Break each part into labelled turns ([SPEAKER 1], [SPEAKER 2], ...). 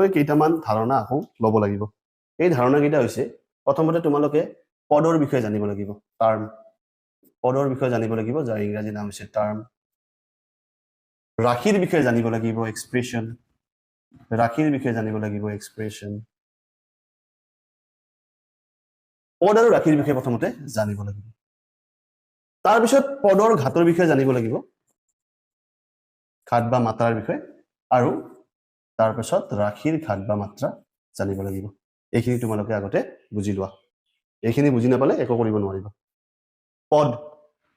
[SPEAKER 1] তোমালোকে কেইটামান ধাৰণা আকৌ ল'ব লাগিব এই ধাৰণা কেইটা হৈছে প্ৰথমতে তোমালোকে পদৰ বিষয়ে জানিব লাগিব টাৰ্ম পদৰ বিষয়ে জানিব লাগিব যাৰ ইংৰাজী নাম হৈছে টাৰ্ম ৰাশিৰ বিষয়ে জানিব লাগিব এক্সপ্ৰেছন ৰাশিৰ বিষয়ে জানিব লাগিব এক্সপ্ৰেছন পদ আৰু ৰাশিৰ বিষয়ে প্ৰথমতে জানিব লাগিব তাৰ পিছত পদৰ ঘাতৰ বিষয়ে জানিব লাগিব ঘাত বা মাত্ৰাৰ বিষয়ে আৰু তাৰ পিছত ৰাশিৰ ঘাত বা মাত্ৰা জানিব লাগিব এইখিনি তোমালোকে আগতে বুজি লোৱা এইখিনি বুজি নাপালে একো কৰিব নোৱাৰিবা পদ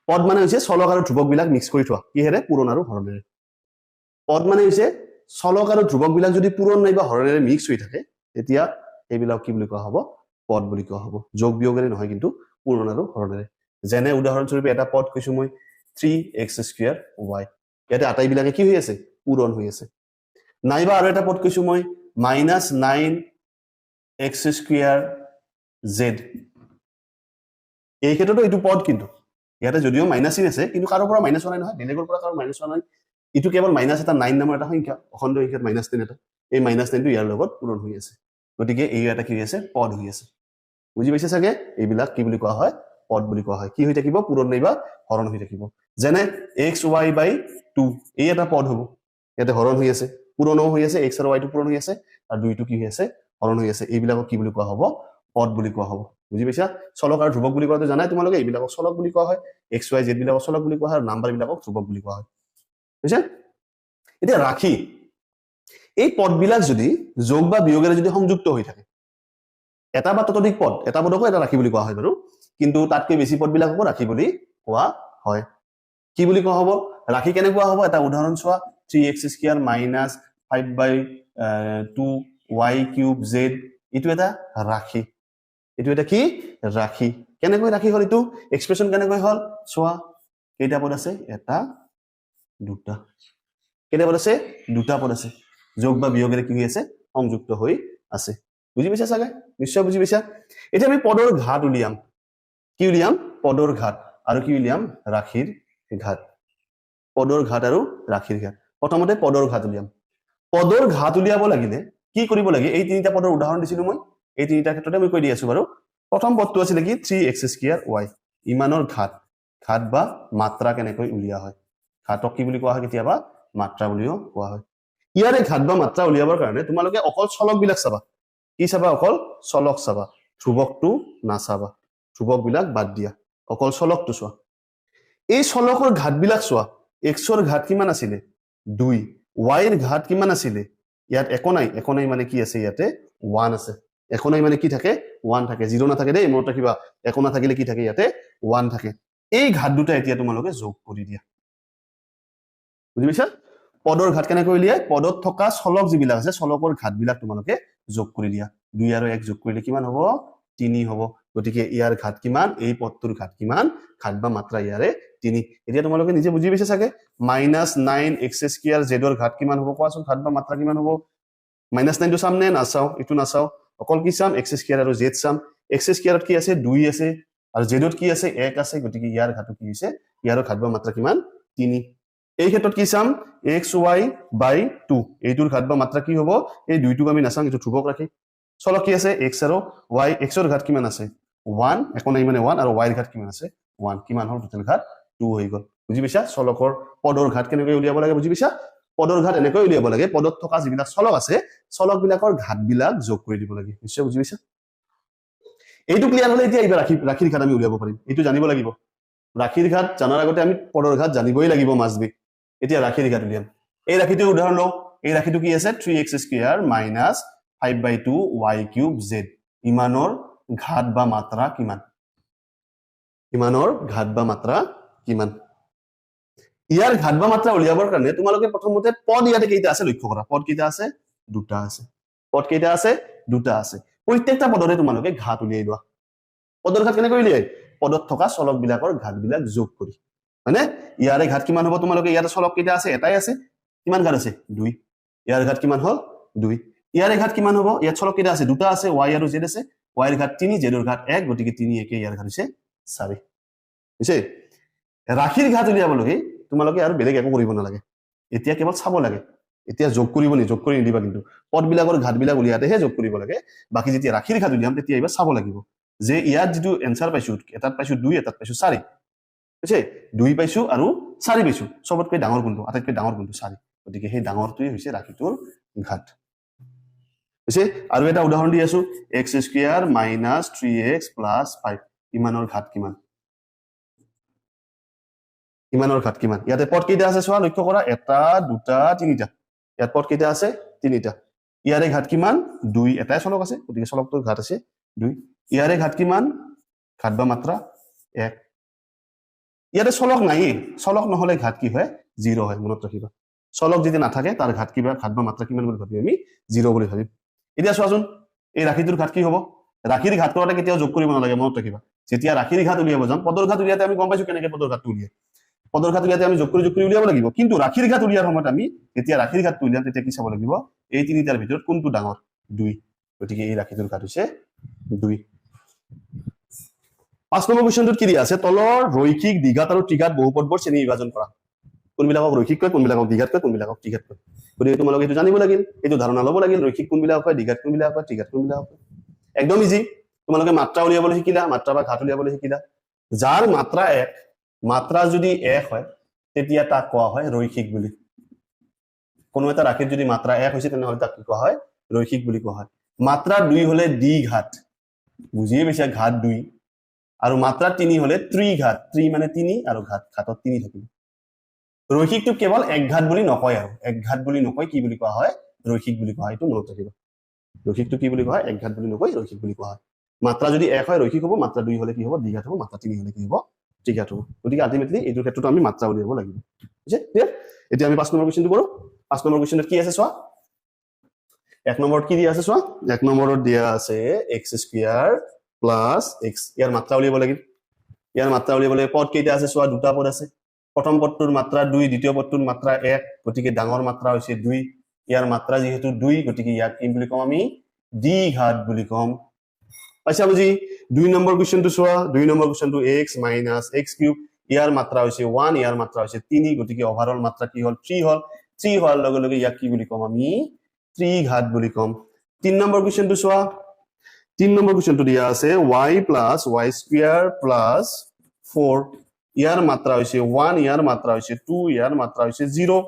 [SPEAKER 1] পদ মানে হৈছে চলক আৰু ধ্ৰুৱক বিলাক মিক্স কৰি থোৱা কিহেৰে পূৰণ আৰু হৰণেৰে পদ মানে হৈছে চলক আৰু ধ্ৰুৱক বিলাক যদি পূৰণ নাইবা হৰণেৰে মিক্স হৈ থাকে তেতিয়া এইবিলাক কি বুলি কোৱা হ'ব পদ বুলি কোৱা হ'ব যোগ বিয়োগেৰে নহয় কিন্তু পূৰণ আৰু হৰণেৰে যেনে উদাহৰণস্বৰূপে এটা পদ কৈছো মই 3x² y ইয়াতে আটাইবিলাকে কি হৈ আছে পূৰণ হৈ আছে নাইবা আৰু এটা পদ কৈছো মই -9x² z এই ক্ষেত্ৰতো এইটো পদ কিন্তু ইয়াতে যদিও মাইনাস চিন আছে কিন্তু কাৰো পৰা মাইনাস হোৱা নাই নহয় বেলেগৰ পৰা কাৰো মাইনাস হোৱা নাই ইটো কেৱল মাইনাস এটা 9 নামৰ এটা সংখ্যা অখণ্ড সংখ্যাত -10 এটা এই -10 টো ইয়াৰ লগত পূৰণ হৈ আছে গতিকে এই এটা কি হৈ আছে পদ হৈ আছে বুজি পাইছে চাগে এইবিলাক কি বুলি কোৱা হয় পদ বুলি কোৱা হয় কি হৈ থাকিব পূৰণ নাইবা হৰণ হৈ থাকিব যেনে xy/2 এই এটা পদ হ'ব ইয়াতে হৰণ হৈ আছে পূৰণও হৈ আছে x আৰু y টো পূৰণ হৈ আছে আৰু 2 টো কি হৈ আছে হৰণ হৈ আছে এইবিলাকক কি বুলি কোৱা হ'ব পদ বুলি কোৱা হ'ব বুজি পাইছা চলক আৰু ধ্ৰুৱক বুলি কোৱাটো জানাই তোমালোকে এইবিলাকক চলক বুলি কোৱা হয় x y z বিলাকক চলক বুলি কোৱা হয় আৰু নাম্বাৰ বিলাকক ধ্ৰুৱক বুলি কোৱা হয় বুজিছে এতিয়া ৰাশি এই পদবিলাক যদি যোগ বা বিয়োগেৰে যদি সংযুক্ত হৈ থাকে এটা বা ততোধিক পদ এটা পদকো এটা ৰাশি বুলি কোৱা হয় বাৰু কিন্তু তাতকৈ বেছি পদবিলাককো ৰাশি বুলি কোৱা হয় কি বুলি কোৱা হ'ব ৰাশি কেনেকুৱা হ'ব এটা উদাহৰণ চোৱা 3x² - 5/2y³ z এইটো এটা ৰাশি এইটো এটা কি ৰাশি কেনেকৈ ৰাশি হ'ল এইটো এক্সপ্ৰেছন কেনেকৈ হ'ল চোৱা কেইটা পদ আছে এটা দুটা কেইটা পদ আছে দুটা পদ আছে যোগ বা বিয়োগেৰে কি হৈ আছে সংযুক্ত হৈ আছে বুজি পাইছা চাগে নিশ্চয় বুজি পাইছা এতিয়া আমি পদৰ ঘাত উলিয়াম কি উলিয়াম পদৰ ঘাত আৰু কি উলিয়াম ৰাশিৰ ঘাত পদৰ ঘাত আৰু ৰাশিৰ ঘাত প্ৰথমতে পদৰ ঘাত উলিয়াম পদৰ ঘাত উলিয়াব লাগিলে কি কৰিব লাগে এই তিনিটা পদৰ উদাহৰণ দিছিলো মই এই তিনিটা ক্ষেত্ৰতে মই কৈ দি আছো বাৰু প্ৰথম পদটো আছিল কি 3x² y ইমানৰ ঘাত ঘাত বা মাত্ৰা কেনেকৈ উলিয়া হয় ঘাতক কি বুলি কোৱা হয় কেতিয়াবা মাত্ৰা বুলিও কোৱা হয় ইয়াৰে ঘাত বা মাত্ৰা উলিয়াবৰ কাৰণে তোমালোকে অকল চলক বিলাক চাবা কি চাবা অকল চলক চাবা ধ্ৰুৱকটো নাচাবা ধ্ৰুৱক বিলাক বাদ দিয়া অকল চলকটো চোৱা এই চলকৰ ঘাত বিলাক চোৱা x ৰ ঘাত কিমান আছিল 2 y ৰ ঘাত কিমান আছিল ইয়াত একো নাই মানে কি আছে ইয়াতে 1 আছে একো নাই মানে কি থাকে 1 থাকে 0 নাথাকে দেই মনত ৰাখিবা একো নাথাকিলে কি থাকে ইয়াতে 1 থাকে এই ঘাত দুটা এতিয়া তোমালোকে যোগ কৰি দিয়া বুজি পাইছা পদৰ ঘাত কেনেকৈ উলিয়াই পদত থকা চলক যিবিলাক আছে চলকৰ ঘাত বিলাক তোমালোকে যোগ কৰি দিয়া 2 আৰু 1 যোগ কৰিলে কিমান হ'ব 3 হ'ব গতিকে ইয়াৰ ঘাত কিমান এই পদটোৰ ঘাত কিমান ঘাত বা মাত্ৰা ইয়াৰে 3 এতিয়া তোমালোকে নিজে বুজি পাইছা চাগে -9x² z ৰ ঘাত কিমান হ'ব কোৱাচোন ঘাত বা মাত্ৰা কিমান হ'ব -9 টো চাম নে নাচাও ইটো নাচাও অকল কি চাম x² আৰু z চাম x² ত কি আছে 2 আছে আৰু z ত কি আছে 1 আছে গতিকে ইয়াৰ ঘাতটো কি হৈছে ইয়াৰ ঘাত বা মাত্ৰা কিমান 3 এই ক্ষেত্ৰত কি চাম xy/2 এইটোৰ ঘাত বা মাত্ৰা কি হ'ব এই দুইটোক আমি নাচাম এইটো ধ্ৰুৱক ৰাখি চলক কি আছে x আৰু y x ৰ ঘাত কিমান আছে 1 একো নাই মানে 1 আৰু y ৰ ঘাত কিমান আছে 1 কিমান হ'ল টোটাল ঘাত 2 হৈ গ'ল বুজি পাইছা চলকৰ পদৰ ঘাত কেনেকৈ উলিয়াব লাগে বুজি পাইছা পদৰ ঘাত এনেকৈ উলিয়াব লাগে পদত থকা যিবিলাক চলক আছে চলক বিলাকৰ ঘাত বিলাক যোগ কৰি দিব লাগে নিশ্চয় বুজি পাইছা এইটো ক্লিয়াৰ হলে এতিয়া এইবাৰ ৰাশিৰ ঘাত আমি উলিয়াব পাৰিম এইটো জানিব লাগিব ৰাশিৰ ঘাত জানাৰ আগতে আমি পদৰ ঘাত জানিবই লাগিব মাছবি এতিয়া ৰাশিৰ ঘাত উলিয়াম এই ৰাশিটোৰ উদাহৰণ লওঁ এই ৰাশিটো কি আছে 3x² - 5/2y³ z ইমানৰ ঘাত বা মাত্ৰা কিমান ইমানৰ ঘাত বা মাত্ৰা কিমান ইয়াৰ ঘাত বা মাত্ৰা উলিয়াবৰ কাৰণে তোমালোকে প্ৰথমতে পদ ইয়াতে কেইটা আছে লক্ষ্য কৰা পদ কেইটা আছে দুটা আছে পদ কেইটা আছে দুটা আছে প্ৰত্যেকটা পদৰে তোমালোকে ঘাত উলিয়াই লোৱা পদৰ ঘাত কেনেকৈ উলিয়াই পদত থকা চলক বিলাকৰ ঘাত বিলাক যোগ কৰি মানে ইয়াৰে ঘাত কিমান হ'ব তোমালোকে ইয়াতে চলক কেইটা আছে এটাই আছে কিমান ঘাত আছে 2 ইয়াৰ ঘাত কিমান হ'ল 2 ইয়াৰে ঘাত কিমান হ'ব ইয়াত চলক কেইটা আছে দুটা আছে y আৰু z আছে y ৰ ঘাত 3 z ৰ ঘাত 1 গতিকে 3 1 ইয়াৰ ঘাত হৈছে 4 বুজিছে ৰাশিৰ ঘাত উলিয়াব লাগে তোমালোকে আৰু বেলেগ একো কৰিব নালাগে এতিয়া কেৱল চাব লাগে এতিয়া যোগ কৰিব নি যোগ কৰি নিদিবা কিন্তু পদবিলাকৰ ঘাটবিলাক উলিয়াতেহে যোগ কৰিব লাগে বাকি যেতিয়া ৰাখিৰ ঘাট উলিয়াম তেতিয়া এইবাৰ চাব লাগিব যে ইয়াত যেটো এনসাৰ পাইছো এটাত পাইছো 2 এটাত পাইছো 4 বুজিছে 2 পাইছো আৰু 4 পাইছো সবতকৈ ডাঙৰ কোনটো আটাইতকৈ ডাঙৰ কোনটো 4 গতিকে সেই ডাঙৰটোই হৈছে ৰাখিটোৰ ঘাট বুজিছে আৰু এটা উদাহৰণ দি আছো x² - 3x + 5 ইমানৰ ঘাট কিমান ইমানৰ ঘাট কিমান ইয়াতে পদ কেইটা আছে চোৱা লক্ষ্য কৰা এটা দুটা তিনিটা ইয়াত পদ কেইটা আছে তিনিটা ইয়াৰে ঘাট কিমান 2 এটাই চলক আছে গতিকে চলকটোৰ ঘাট আছে 2 ইয়াৰে ঘাট কিমান ঘাট বা মাত্ৰা 1 ইয়াতে চলক নাই চলক নহলে ঘাট কি হয় 0 হয় মনত ৰাখিবা চলক যদি নাথাকে তাৰ ঘাট কিবা ঘাট বা মাত্ৰা কিমান বুলি ভাবি আমি 0 বুলি ভাবিম এতিয়া চোৱাচোন এই ৰাখিটোৰ ঘাট কি হ'ব ৰাখিৰ ঘাট কৰাতে কেতিয়াও যোগ কৰিব নালাগে মনত ৰাখিবা যেতিয়া ৰাখিৰ ঘাট উলিয়াব যাম পদৰ ঘাট উলিয়াতে আমি গম পাইছো কেনেকৈ পদৰ ঘাটটো উলিয়ায় পদৰ ঘাট উলিয়াতে আমি যোগ কৰি উলিয়াব লাগিব কিন্তু ৰাখিৰ ঘাট উলিয়াৰ সময়ত আমি যেতিয়া ৰাখিৰ ঘাটটো উলিয়াম তেতিয়া কি চাব লাগিব এই তিনিটাৰ ভিতৰত কোনটো ডাঙৰ 2 গতিকে এই ৰাখিটোৰ ঘাট হৈছে 2 5 নম্বৰ কোৱেশ্চনটোত কি দিয়া আছে তলৰ ৰৈখিক দ্বিঘাত আৰু ত্ৰিঘাত বহুপদবোৰ শ্ৰেণী বিভাজন কৰা কোনবিলাকক ৰৈখিক কয় কোনবিলাকক দ্বিঘাত কয় কোনবিলাকক ত্ৰিঘাত কয় গতিকে তোমালোকে এইটো জানিব লাগিল এইটো ধাৰণা ল'ব লাগিল ৰৈখিক কোনবিলাক হয় দ্বিঘাত কোনবিলাক হয় ত্ৰিঘাত কোনবিলাক হয় একদম ইজি তোমালোকে মাত্ৰা উলিয়াবলৈ শিকিলা মাত্ৰা বা ঘাট উলিয়াবলৈ শিকিলা যাৰ মাত্ৰা 1 মাত্ৰা যদি 1 হয় তেতিয়া তাক কোৱা হয় ৰৈখিক বুলি কোনো এটা ৰাখিৰ যদি মাত্ৰা 1 হৈছে তেনে হলে তাক কি কোৱা হয় ৰৈখিক বুলি কোৱা হয় মাত্ৰা 2 হলে দ্বিঘাত বুজিয়ে বেছি ঘাট 2 আৰু মাত্ৰা 3 হলে ত্ৰিঘাত ত্ৰি মানে 3 আৰু ঘাট ঘাটত 3 থাকিব ৰৈখিকটো কেৱল এক ঘাট বুলি নকয় আৰু এক ঘাট বুলি নকয় কি বুলি কোৱা হয় ৰৈখিক বুলি কোৱা হয় এইটো মনত ৰাখিবা ৰৈখিকটো কি বুলি কোৱা হয় এক ঘাট বুলি নকয় ৰৈখিক বুলি কোৱা হয় মাত্ৰা যদি 1 হয় ৰৈখিক হ'ব মাত্ৰা 2 হলে কি হ'ব দ্বিঘাত হ'ব মাত্ৰা 3 হলে কি হ'ব ত্ৰিঘাত হ'ব গতিকে আলটিমেটলি এইটোৰ ক্ষেত্ৰত আমি মাত্ৰা উলিয়াব লাগিব বুজিছে ক্লিয়াৰ এতিয়া আমি 5 নম্বৰ কোৱেশ্চনটো কৰো 5 নম্বৰ কোৱেশ্চনত কি আছে চোৱা 1 নম্বৰত কি দিয়া আছে চোৱা 1 নম্বৰত দিয়া আছে x² + x ইয়াৰ মাত্ৰা উলিয়াব লাগিব ইয়াৰ মাত্ৰা উলিয়াবলৈ পদ কেইটা আছে চোৱা দুটা পদ আছে প্ৰথম পদটোৰ মাত্ৰা 2 দ্বিতীয় পদটোৰ মাত্ৰা 1 গতিকে ডাঙৰ মাত্ৰা হৈছে 2 ইয়াৰ মাত্ৰা যেহেতু 2 গতিকে ইয়াক কি বুলি কম আমি দ্বিঘাত বুলি কম পাইছা বুজি 2 নম্বৰ কোৱেশ্চনটো চোৱা 2 নম্বৰ কোৱেশ্চনটো x - x³ ইয়াৰ মাত্ৰা হৈছে 1 ইয়াৰ মাত্ৰা হৈছে 3 গতিকে ওভাৰঅল মাত্ৰা কি হ'ল 3 হ'ল 3 হোৱাৰ লগে লগে ইয়াক কি বুলি কম আমি ত্ৰিঘাত বুলি কম 3 নম্বৰ কোৱেশ্চনটো চোৱা 3 নম্বৰ কোৱেশ্চনটো দিয়া আছে y + y² + 4 ইয়াৰ মাত্ৰা হৈছে 1 ইয়াৰ মাত্ৰা হৈছে 2 ইয়াৰ মাত্ৰা হৈছে 0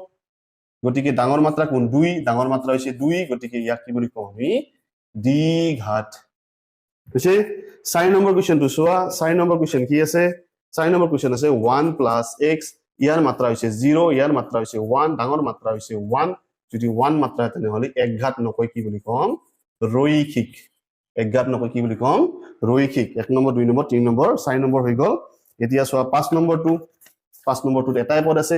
[SPEAKER 1] গতিকে ডাঙৰ মাত্ৰা কোন 2 ডাঙৰ মাত্ৰা হৈছে 2 গতিকে ইয়াক কি বুলি কম আমি দ্বিঘাত বুজিছে 4 নম্বৰ কোৱেশ্চনটো চোৱা 4 নম্বৰ কোৱেশ্চন কি আছে 4 নম্বৰ কোৱেশ্চন আছে 1 + x ইয়াৰ মাত্ৰা হৈছে 0 ইয়াৰ মাত্ৰা হৈছে 1 ডাঙৰ মাত্ৰা হৈছে 1 যদি 1 মাত্ৰা তেনেহলে একঘাত নকয় কি বুলি কম ৰৈখিক একঘাত নকয় কি বুলি কম ৰৈখিক 1 নম্বৰ 2 নম্বৰ 3 নম্বৰ 4 নম্বৰ হৈ গল এতিয়া চোৱা 5 নম্বৰটোত এটাই পদ আছে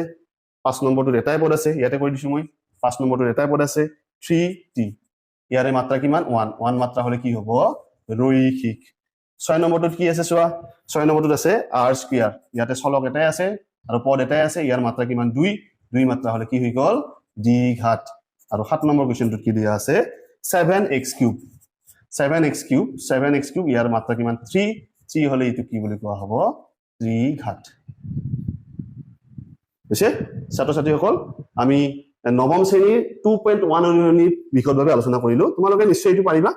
[SPEAKER 1] 5 নম্বৰটোত এটাই পদ আছে ইয়াতে কৈ দিছো মই 5 নম্বৰটোত এটাই পদ আছে 3t ইয়াৰে মাত্ৰা কিমান 1 মাত্ৰা হলে কি হ'ব ৰৈখিক 6 নম্বৰটোত কি আছে চোৱা 6 নম্বৰটোত আছে r² ইয়াতে চলক এটাই আছে আৰু পদ এটাই আছে ইয়াৰ মাত্ৰা কিমান 2 মাত্ৰা হলে কি হৈ গল দ্বিঘাত আৰু 7 নম্বৰ কোৱেশ্চনটোত কি দিয়া আছে 7x³ ইয়াৰ মাত্ৰা কিমান 3 হলে এইটো কি বুলি কোৱা হ'ব ত্ৰিঘাত বুজিছে ছাত্ৰ ছাত্ৰীসকল আমি নৱম শ্ৰেণীৰ 2.1 অনুৰণী বিশদভাৱে আলোচনা কৰিলো তোমালোকে নিশ্চয় এইটো পাৰিবা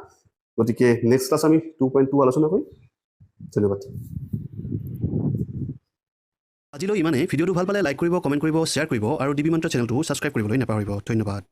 [SPEAKER 1] গতিকে নেক্সট ক্লাছ আমি 2.2 আলোচনা কৰিম ধন্যবাদ আজিলৈ ইমানে ভিডিঅটো ভাল পালে লাইক কৰিব কমেন্ট কৰিব শ্বেয়াৰ কৰিব আৰু ডিবি মন্ত্ৰ চেনেলটো সাবস্ক্ৰাইব কৰিবলৈ নাপাহৰিব ধন্যবাদ